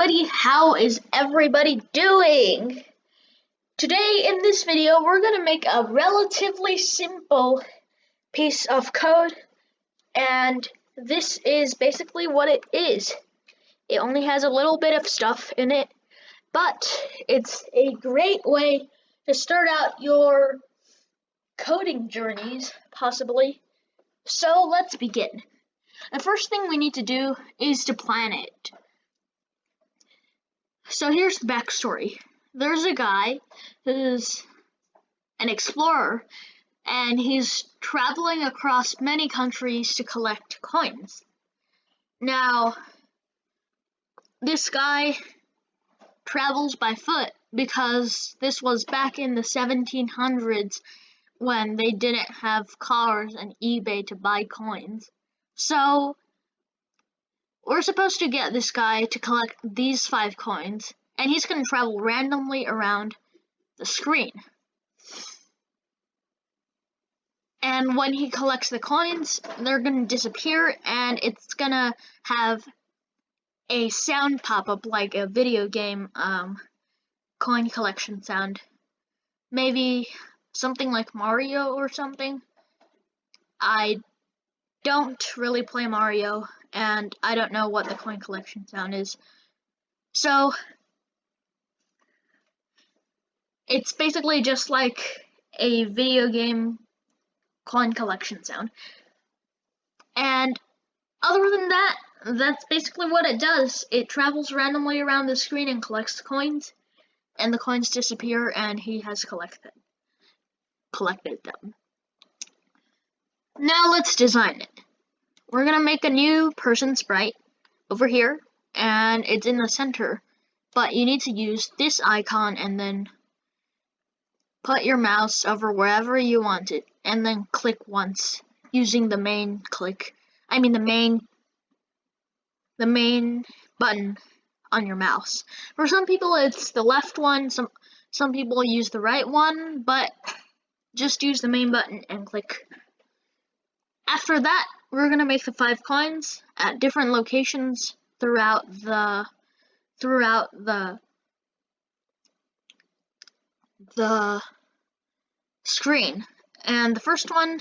everybody, how is everybody doing? Today in this video we're going to make a relatively simple piece of code, and this is basically what it is. It only has a little bit of stuff in it, but it's a great way to start out your coding journeys, possibly. So let's begin. The first thing we need to do is to plan it. So here's the backstory. There's a guy who's an explorer, and he's traveling across many countries to collect coins. Now, this guy travels by foot because this was back in the 1700s when they didn't have cars and eBay to buy coins. So we're supposed to get this guy to collect these 5 coins, and he's going to travel randomly around the screen. And when he collects the coins, they're going to disappear, and it's going to have a sound pop up like a video game coin collection sound. Maybe something like Mario or something. I don't really play Mario, and I don't know what the coin collection sound is. So it's basically just like a video game coin collection sound. And other than that, that's basically what it does. It travels randomly around the screen and collects the coins, and the coins disappear, and he has collected them. Now let's design it. We're gonna make a new person sprite over here, and it's in the center, but you need to use this icon and then put your mouse over wherever you want it, and then click once using the main button on your mouse. For some people it's the left one, some people use the right one, but just use the main button and click. After that, we're gonna make the 5 coins at different locations throughout the screen. And the first one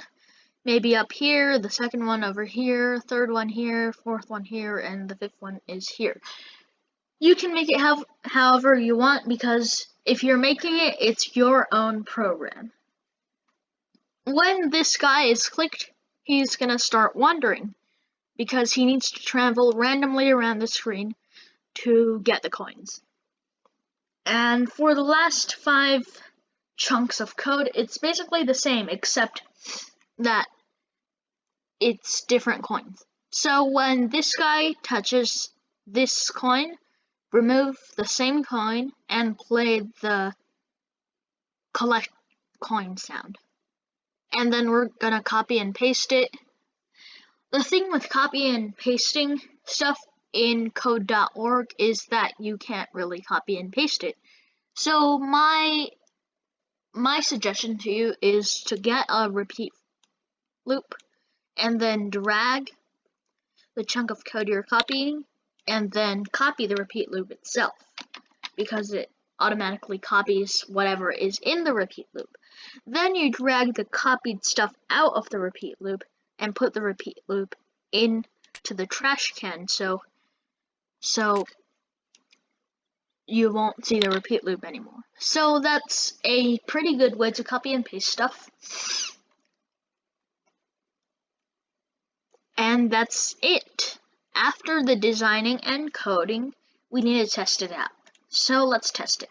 may be up here, the second one over here, third one here, fourth one here, and the 5th one is here. You can make it however you want, because if you're making it, it's your own program. When this guy is clicked, he's gonna start wandering because he needs to travel randomly around the screen to get the coins. And for the last 5 chunks of code, it's basically the same, except that it's different coins. So when this guy touches this coin, remove the same coin and play the collect coin sound. And then we're gonna copy and paste it. The thing with copy and pasting stuff in code.org is that you can't really copy and paste it. So my suggestion to you is to get a repeat loop and then drag the chunk of code you're copying and then copy the repeat loop itself, because it automatically copies whatever is in the repeat loop. Then you drag the copied stuff out of the repeat loop and put the repeat loop into the trash can, so you won't see the repeat loop anymore. So that's a pretty good way to copy and paste stuff. And that's it. After the designing and coding, we need to test it out. So let's test it.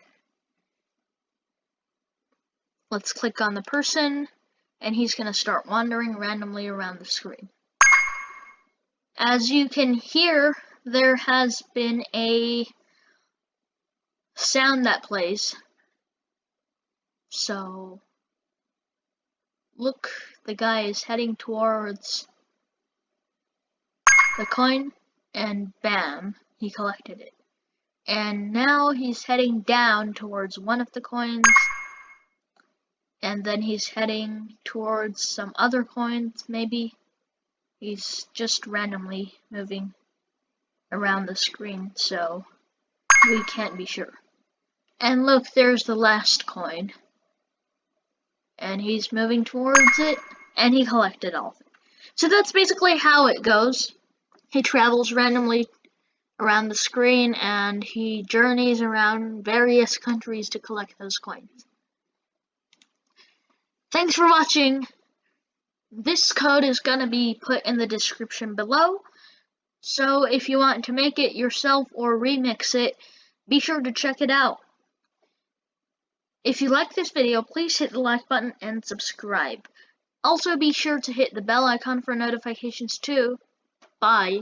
Let's click on the person, and he's going to start wandering randomly around the screen. As you can hear, there has been a sound that plays. So look, the guy is heading towards the coin, and bam, he collected it. And now he's heading down towards one of the coins, and then he's heading towards some other coins, maybe. He's just randomly moving around the screen, so We can't be sure. And look, there's the last coin. And he's moving towards it, and he collected all of it. So that's basically how it goes. He travels randomly around the screen, and he journeys around various countries to collect those coins. Thanks for watching. This code is going to be put in the description below. So if you want to make it yourself or remix it, be sure to check it out. If you like this video, please hit the like button and subscribe. Also be sure to hit the bell icon for notifications too. Bye.